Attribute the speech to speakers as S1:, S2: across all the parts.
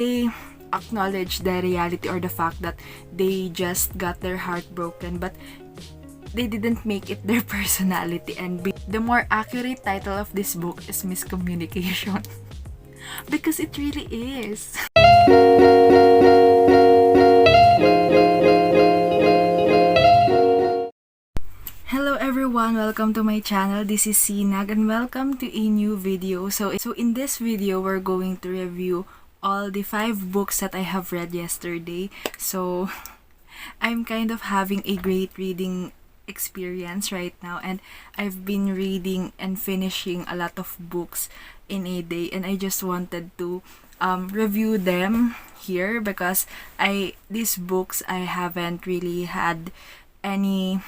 S1: They acknowledge the reality or the fact that they just got their heart broken, but they didn't make it their personality. And the more accurate title of this book is Miscommunication. Because it really is. Hello everyone, welcome to my channel. This is Sinag and welcome to a new video. So in this video, we're going to review all the 5 books that I have read yesterday. So I'm kind of having a great reading experience right now, and I've been reading and finishing a lot of books in a day, and I just wanted to review them here because these books I haven't really had any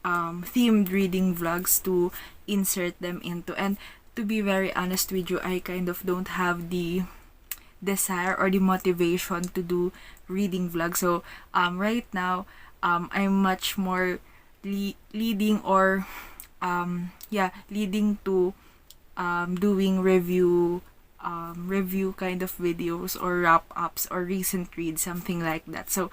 S1: themed reading vlogs to insert them into. And to be very honest with you, I kind of don't have the desire or the motivation to do reading vlogs. So right now I'm much more leading to doing review kind of videos or wrap ups or recent reads, something like that. So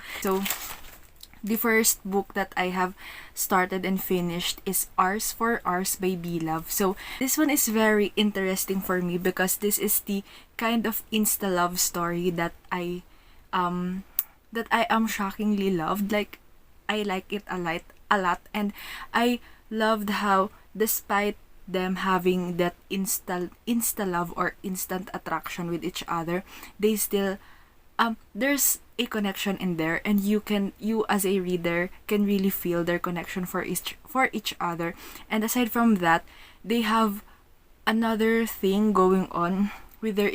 S1: the first book that I have started and finished is Ours for Ours by Love. So this one is very interesting for me because this is the kind of insta love story that I am shockingly loved. Like, I like it a lot, and I loved how despite them having that insta love or instant attraction with each other, they still there's a connection in there, and you as a reader can really feel their connection for each other. And aside from that, they have another thing going on with their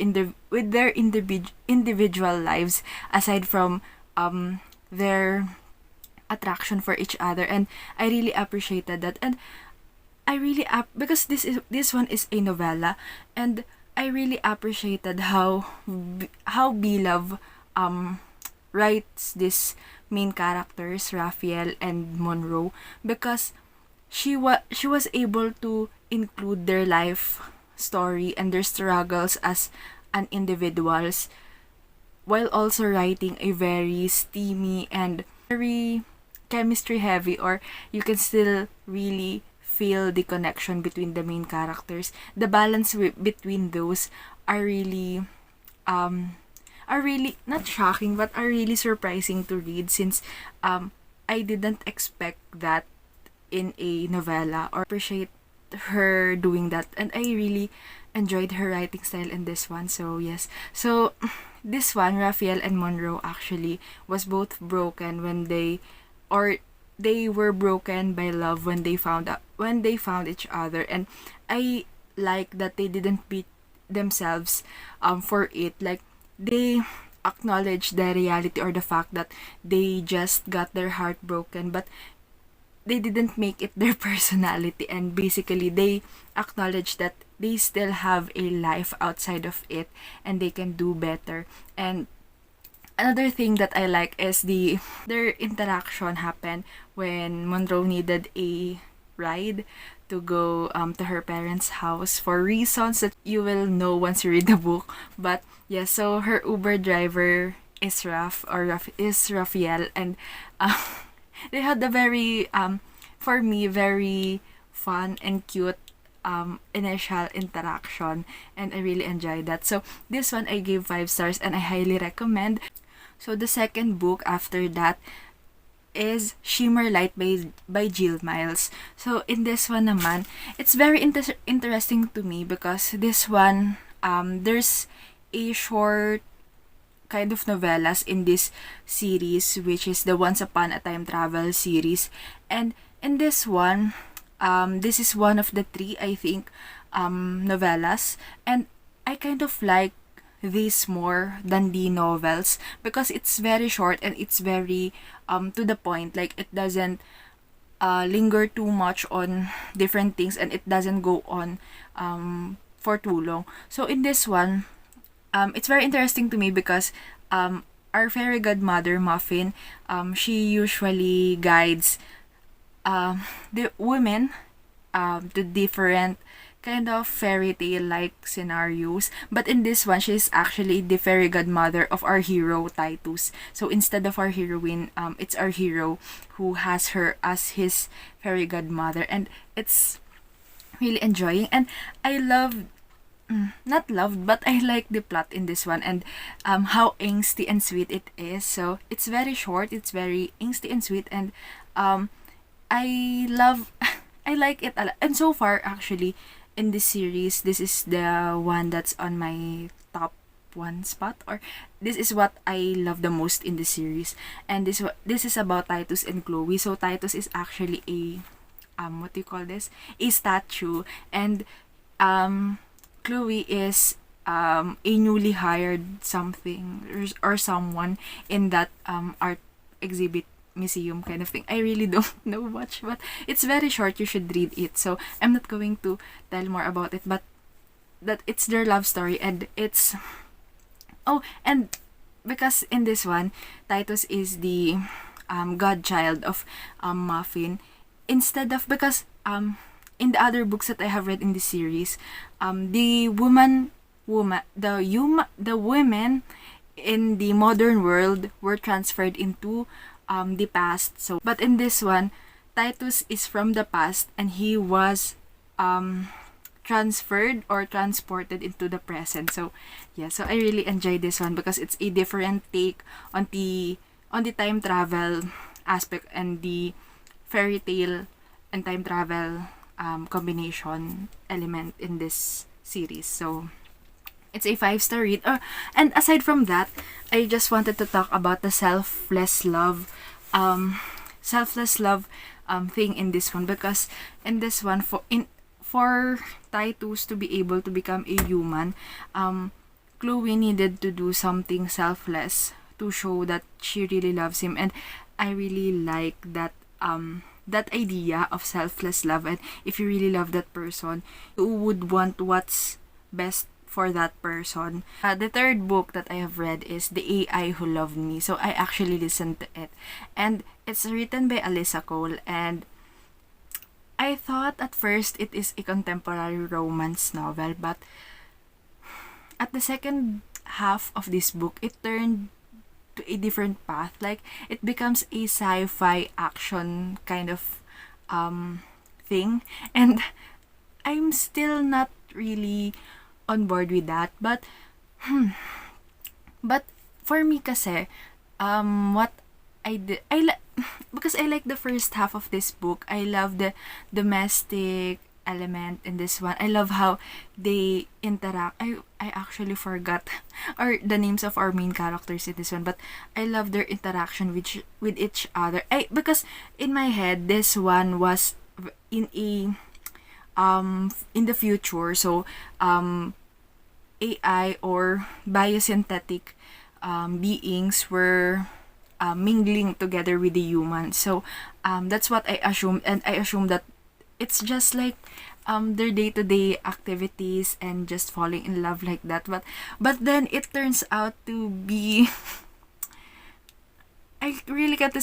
S1: individual lives aside from their attraction for each other. And I really appreciated that, and I really because this one is a novella, and I really appreciated how Love writes this main characters, Raphael and Monroe, because she was able to include their life story and their struggles as an individuals, while also writing a very steamy and very chemistry heavy, or you can still really feel the connection between the main characters. The balance between those are really not shocking, but are really surprising to read, since I didn't expect that in a novella, or appreciate her doing that, and I really enjoyed her writing style in this one. So yes, so this one, Raphael and Monroe, actually was both broken when they were broken by love when they found each other. And I like that they didn't beat themselves for it. Like, they acknowledge the reality or the fact that they just got their heart broken, but they didn't make it their personality. And basically, they acknowledge that they still have a life outside of it and they can do better. And another thing that I like is their interaction happened when Monroe needed a ride to go to her parents' house for reasons that you will know once you read the book. But yeah, so her Uber driver is Raphael, and they had a very for me very fun and cute initial interaction, and I really enjoyed that. So this one I gave 5 stars and I highly recommend. So the second book after that is Shimmerlight by Myles. So in this one naman, it's very interesting to me because this one there's a short kind of novellas in this series, which is the Once Upon a Time Travel series. And in this one, this is one of the 3, I think, novellas, and I kind of like this more than the novels because it's very short and it's very to the point. Like, it doesn't linger too much on different things, and it doesn't go on for too long. So in this one, it's very interesting to me because our fairy godmother Muffin, she usually guides the women to different kind of fairy tale like scenarios, but in this one she's actually the fairy godmother of our hero Titus. So instead of our heroine, it's our hero who has her as his fairy godmother, and it's really enjoying. And I love, not loved, but I like the plot in this one, and how angsty and sweet it is. So it's very short, it's very angsty and sweet, and I love I like it a lot. And so far, actually, in this series, this is the one that's on my top one spot, or this is what I love the most in the series. And this is about Titus and Chloe. So Titus is actually a what do you call this? A statue, and Chloe is a newly hired something, or someone in that art exhibit museum kind of thing. I really don't know much, but it's very short. You should read it. So I'm not going to tell more about it, but that it's their love story, and it's and because in this one, Titus is the godchild of Muffin. Instead of, because in the other books that I have read in the series, the women in the modern world were transferred into the past. So, but in this one, Titus is from the past, and he was transferred or transported into the present. So yeah, so I really enjoy this one because it's a different take on the time travel aspect and the fairy tale and time travel combination element in this series. So it's a 5-star read. And aside from that, I just wanted to talk about the selfless love thing in this one, because in this one, for Titus to be able to become a human, Chloe needed to do something selfless to show that she really loves him. And I really like that that idea of selfless love. And if you really love that person, you would want what's best for that person. The third book that I have read is The AI Who Loved Me. So I actually listened to it, and it's written by Alyssa Cole, and I thought at first it is a contemporary romance novel, but at the second half of this book, it turned to a different path. Like, it becomes a sci-fi action kind of thing, and I'm still not really on board with that. But for me kasi, what I did, because I like the first half of this book. I love the domestic element in this one. I love how they interact. I actually forgot or the names of our main characters in this one, but I love their interaction with each other. Because in my head, this one was in a in the future. So AI or biosynthetic beings were mingling together with the humans. So that's what I assumed, and I assumed that it's just like their day-to-day activities and just falling in love like that. But then it turns out to be I really can't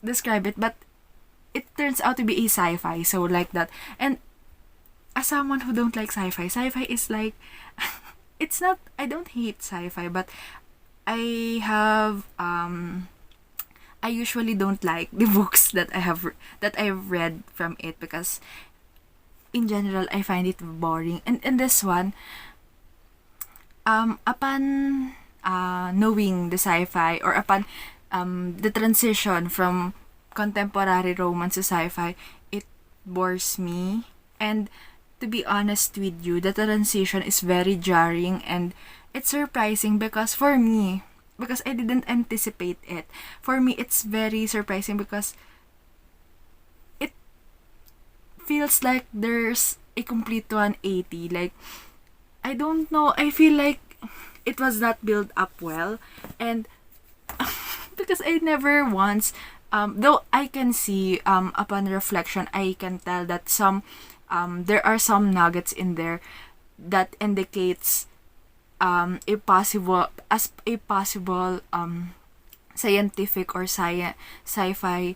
S1: describe it, but it turns out to be a sci-fi. So like that. And as someone who don't like sci-fi is like it's not, I don't hate sci-fi, but I have I usually don't like the books that I've read from it, because in general I find it boring. And in this one, upon knowing the sci-fi, or upon the transition from contemporary romance to sci-fi, it bores me. And to be honest with you, the transition is very jarring, and it's surprising because for me, because I didn't anticipate it. For me, it's very surprising because it feels like there's a complete 180. Like, I don't know, I feel like it was not built up well. And because I never once, though I can see, upon reflection, I can tell that there are some nuggets in there that indicates a possible scientific or sci-fi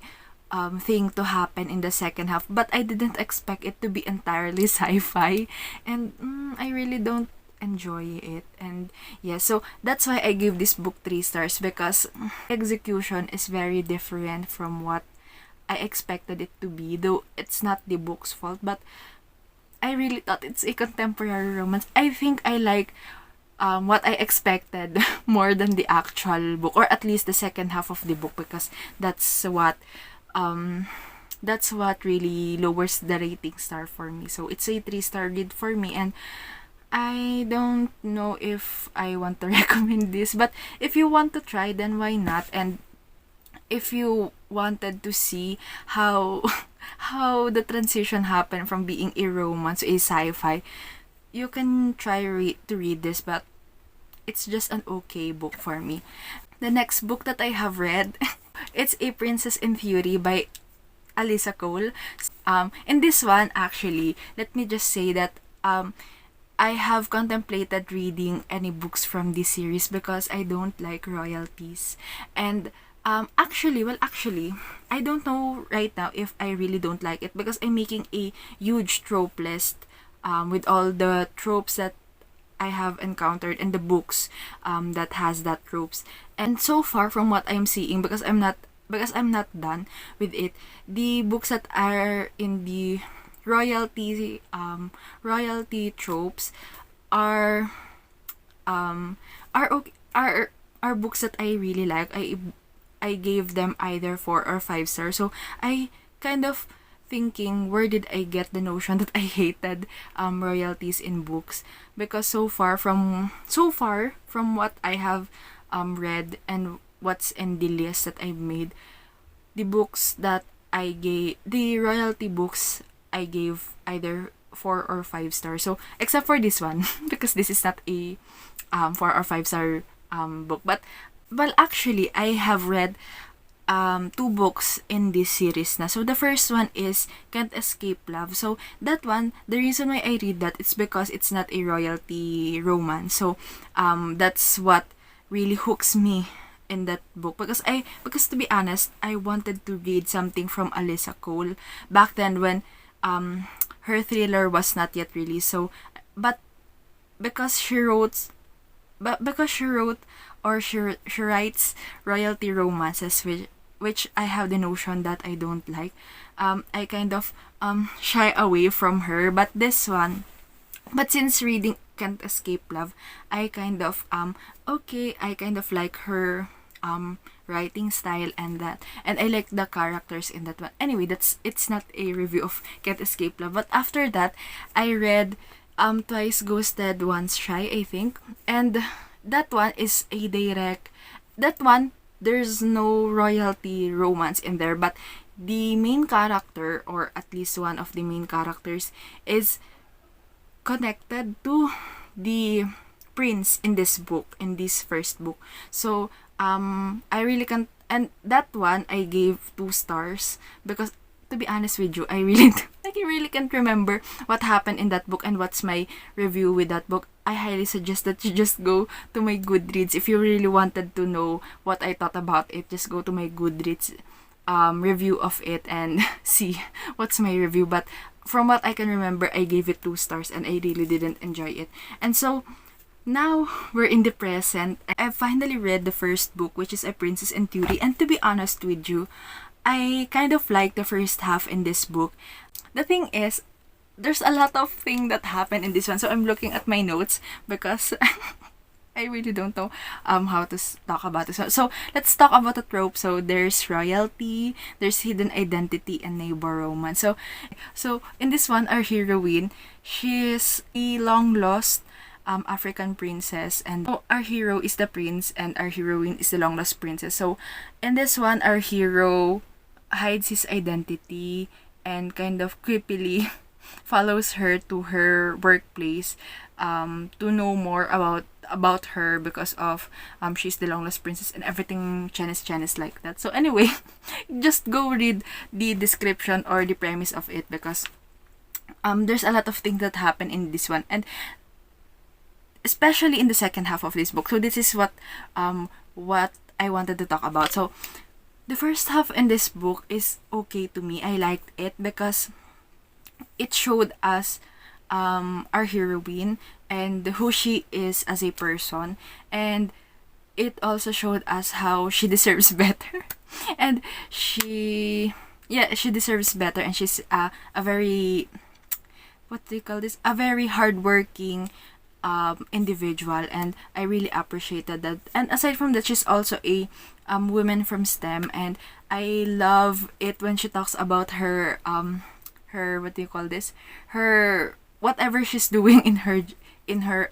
S1: thing to happen in the second half, but I didn't expect it to be entirely sci-fi, and I really don't enjoy it. And yeah, so that's why I give this book 3 stars, because execution is very different from what I expected it to be, though it's not the book's fault, but I really thought it's a contemporary romance. I think I like what I expected more than the actual book, or at least the second half of the book, because um that's what really lowers the rating star for me. So it's a 3-star read for me, and I don't know if I want to recommend this, but if you want to try, then why not? And if you wanted to see how how the transition happened from being a romance to a sci-fi, you can try to read this, but it's just an okay book for me. The next book that I have read, it's A Princess in Fury by Alyssa Cole. In this one, actually, let me just say that I have contemplated reading any books from this series because I don't like royalties. And actually, I don't know right now if I really don't like it, because I'm making a huge trope list with all the tropes that I have encountered in the books that has that tropes. And so far from what I'm seeing, because I'm not done with it, the books that are in the royalty tropes are okay, are books that I really like. I gave them either 4 or 5 stars. So I kind of thinking, where did I get the notion that I hated royalties in books? Because so far from what I have read and what's in the list that I've made, the royalty books I gave either 4 or 5 stars. So except for this one, because this is not a 4 or 5 star book. But actually, I have read 2 books in this series na. So the first one is Can't Escape Love. So that one, the reason why I read that, it's because it's not a royalty romance. So that's what really hooks me in that book, because to be honest, I wanted to read something from Alyssa Cole back then when her thriller was not yet released. So but because she wrote or she writes royalty romances, which I have the notion that I don't like, I kind of shy away from her. But since reading Can't Escape Love, I kind of like her writing style and I like the characters in that one. Anyway, it's not a review of Can't Escape Love. But after that, I read Twice Ghosted, Once Shy, I think. And that one is a direct, that one, there's no royalty romance in there, but the main character, or at least one of the main characters, is connected to the prince in this first book. So I really can't, and that one I gave 2 stars, because to be honest with you, I really can't remember what happened in that book and what's my review with that book. I highly suggest that you just go to my Goodreads if you really wanted to know what I thought about it. Just go to my Goodreads review of it and see what's my review. But from what I can remember, I gave it 2 stars and I really didn't enjoy it. And so now we're in the present. I finally read the first book, which is A Princess in Fury, and to be honest with you, I kind of like the first half in this book. The thing is, there's a lot of things that happen in this one, so I'm looking at my notes because I really don't know how to talk about this one. So let's talk about the trope. So there's royalty, there's hidden identity, and neighbor romance. So in this one, our heroine, she's a long lost African princess, and our hero is the prince and our heroine is the long lost princess. So in this one, our hero hides his identity and kind of creepily follows her to her workplace to know more about her, because of she's the long lost princess and everything Chinese like that. So anyway, just go read the description or the premise of it, because there's a lot of things that happen in this one, and especially in the second half of this book. So this is what I wanted to talk about. So The first half in this book is okay to me. I liked it because it showed us our heroine and who she is as a person, and it also showed us how she deserves better. And she deserves better, and she's a very, what do you call this, a very hardworking individual, and I really appreciated that. And aside from that, she's also a woman from STEM, and I love it when she talks about her, what do you call this, her whatever she's doing in her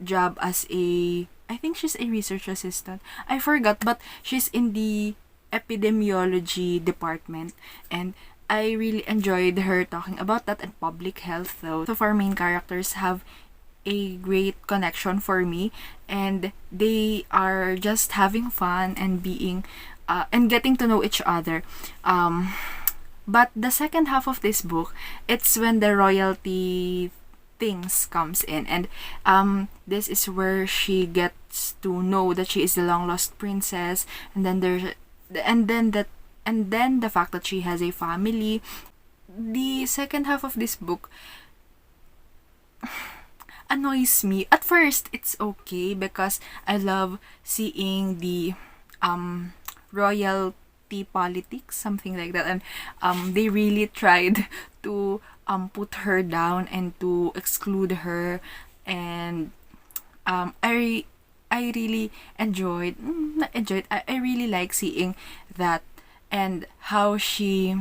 S1: job as a, I think she's a research assistant. I forgot, but she's in the epidemiology department, and I really enjoyed her talking about that and public health though. So our main characters have a great connection for me, and they are just having fun and being and getting to know each other. But the second half of this book, it's when the royalty things comes in, and this is where she gets to know that she is the long lost princess, and then the fact that she has a family. The second half of this book annoys me. At first, it's okay because I love seeing the royalty politics, something like that, and they really tried to put her down and to exclude her, and I really enjoyed, not enjoyed, I really like seeing that, and how she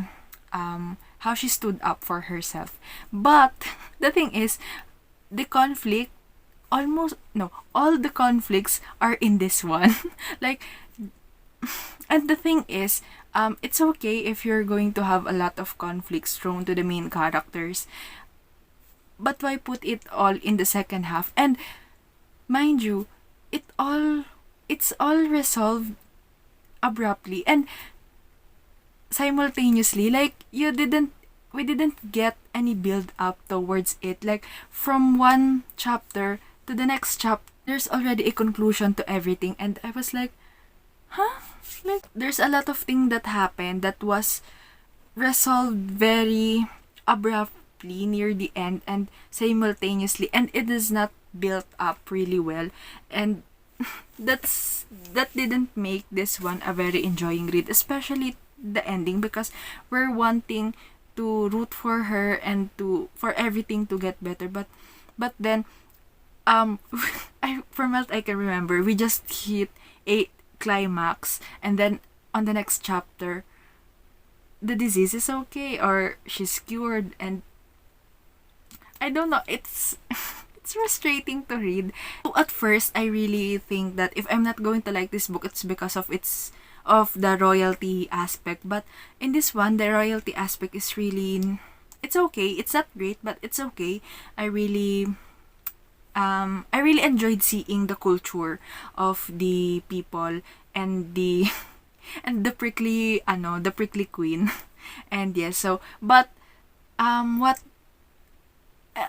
S1: stood up for herself. But the thing is, the conflict, almost no, all the conflicts are in this one. Like, and the thing is, it's okay if you're going to have a lot of conflicts thrown to the main characters, but why put it all in the second half? And mind you, it's all resolved abruptly and simultaneously. Like, we didn't get any build up towards it. Like, from one chapter to the next chapter, there's already a conclusion to everything, and I was like, huh? Like, there's a lot of things that happened that was resolved very abruptly near the end and simultaneously, and it is not built up really well, and that didn't make this one a very enjoying read, especially the ending, because we're wanting to root for her and to for everything to get better, but then from what I can remember, we just hit a climax, and then on the next chapter the disease is okay or she's cured, and I don't know, it's it's frustrating to read. So at first I really think that if I'm not going to like this book, it's because of the royalty aspect, but in this one the royalty aspect is really, it's okay, it's not great, but it's okay. I really enjoyed seeing the culture of the people and the and the prickly queen. And yes, so what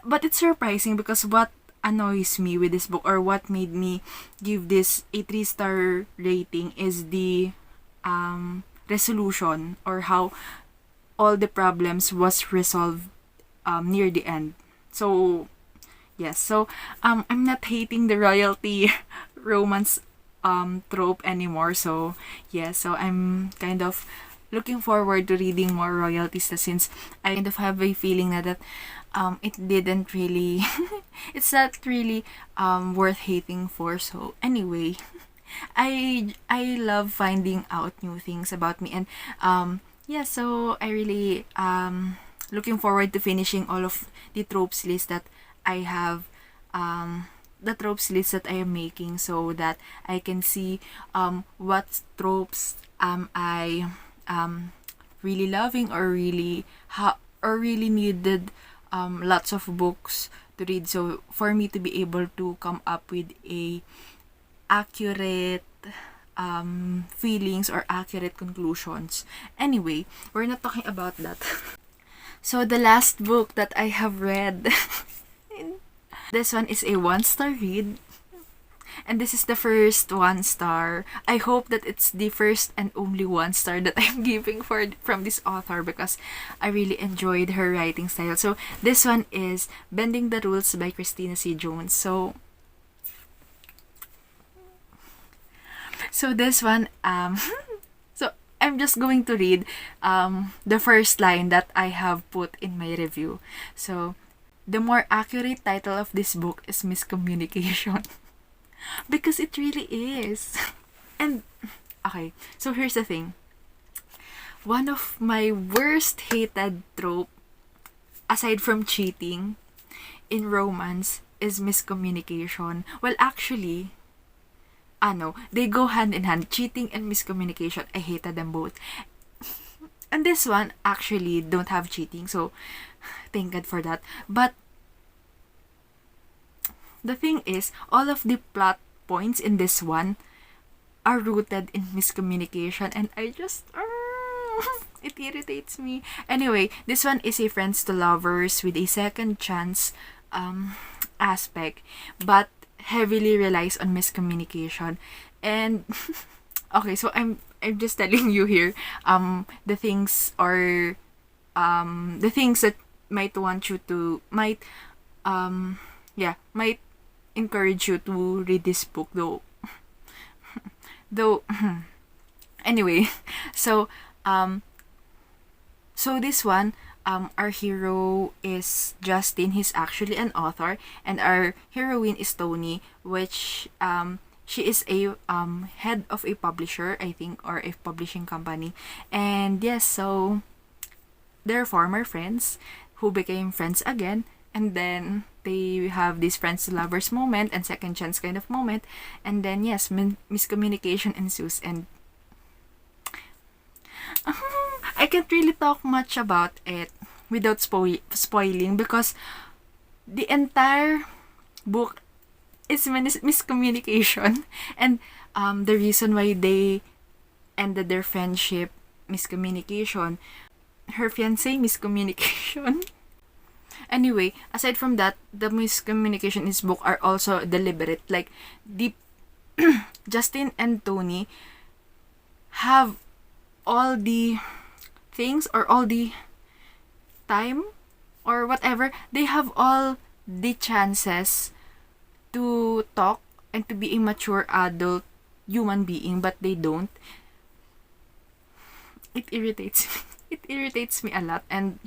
S1: but it's surprising because what annoys me with this book, or what made me give this a 3-star rating, is the resolution, or how all the problems was resolved near the end. So yes, so I'm not hating the royalty romance trope anymore. So yeah, so I'm kind of looking forward to reading more royalties, since I kind of have a feeling that it didn't really it's not really worth hating for. So anyway, I love finding out new things about me, and yeah, so I really looking forward to finishing all of the tropes list that I have, the tropes list that I am making, so that I can see what tropes am I really loving, or really really needed lots of books to read, so for me to be able to come up with a accurate feelings or accurate conclusions. Anyway, we're not talking about that. So the last book that I have read, this one is a 1-star read. And this is the first 1 star. I hope that it's the first and only 1 star that I'm giving from this author, because I really enjoyed her writing style. So this one is Bending the Rules by Christina C. Jones. So this one, so I'm just going to read the first line that I have put in my review. So, the more accurate title of this book is Miscommunication. Because it really is. And, okay, so here's the thing. One of my worst hated trope, aside from cheating, in romance, is miscommunication. Well, actually, they go hand in hand. Cheating and miscommunication, I hated them both. And this one, actually, don't have cheating. So, thank God for that. But, the thing is, all of the plot points in this one are rooted in miscommunication. And I just... it irritates me. Anyway, this one is a friends to lovers with a second chance aspect. But, heavily relies on miscommunication. And okay, so I'm just telling you here the things, or the things that might encourage you to read this book, though anyway. So this one, our hero is Justin. He's actually an author, and our heroine is Tony, which she is a head of a publisher, I think, or a publishing company. And yes, so they're former friends who became friends again, and then they have this friends to lovers moment and second chance kind of moment, and then yes, miscommunication ensues. And I can't really talk much about it without spoiling, because the entire book is miscommunication. And the reason why they ended their friendship, miscommunication. Her fiancé, miscommunication. Anyway, aside from that, the miscommunication in this book are also deliberate. Like, Justin and Tony have all the things, or all the time, or whatever. They have all the chances to talk and to be a mature adult human being, but they don't. It irritates me. It irritates me a lot. And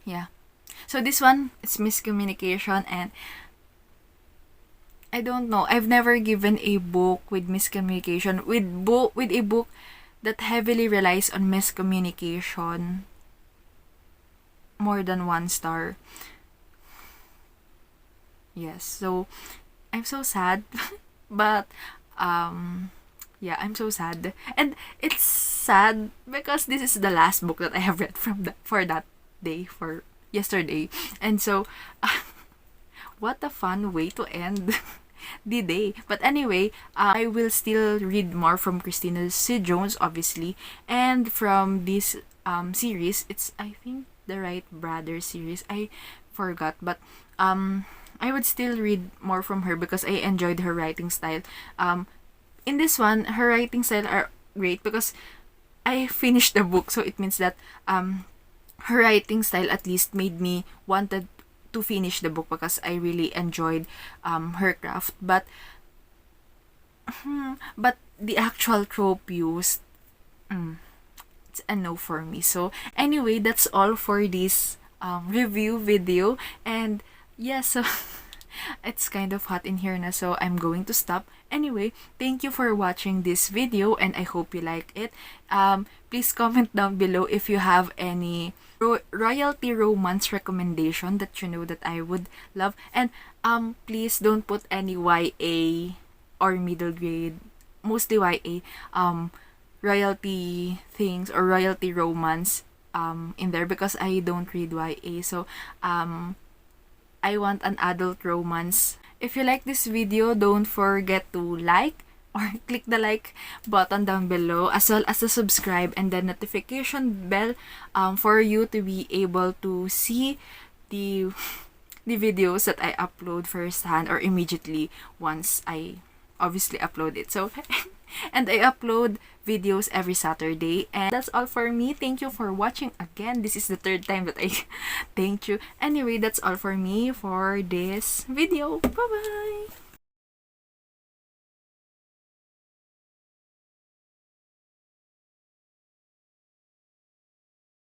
S1: yeah, so this one is miscommunication. And I don't know, I've never given a book with miscommunication, with a book that heavily relies on miscommunication, more than 1 star. Yes, so I'm so sad. But yeah, I'm so sad. And it's sad because this is the last book that I have read for that day, for yesterday. And so what a fun way to end the day. But anyway, I will still read more from Christina C. Jones, obviously. And from this series, it's, I think, the Wright Brothers series. I forgot. But I would still read more from her because I enjoyed her writing style. In this one, her writing style are great because I finished the book. So it means that her writing style at least made me wanted to finish the book because I really enjoyed her craft. But the actual trope used, it's a no for me. So anyway, that's all for this review video. And yeah, so it's kind of hot in here na, so I'm going to stop. Anyway, thank you for watching this video and I hope you like it. Please comment down below if you have any royalty romance recommendation that you know that I would love. And please don't put any YA or middle grade, mostly YA, royalty things or royalty romance in there because I don't read YA. So I want an adult romance. If you like this video, don't forget to like or click the like button down below, as well as the subscribe and the notification bell for you to be able to see the videos that I upload firsthand or immediately once I obviously upload it. So, and I upload videos every Saturday. And that's all for me. Thank you for watching again. This is the third time that I thank you. Anyway, that's all for me for this video. Bye-bye!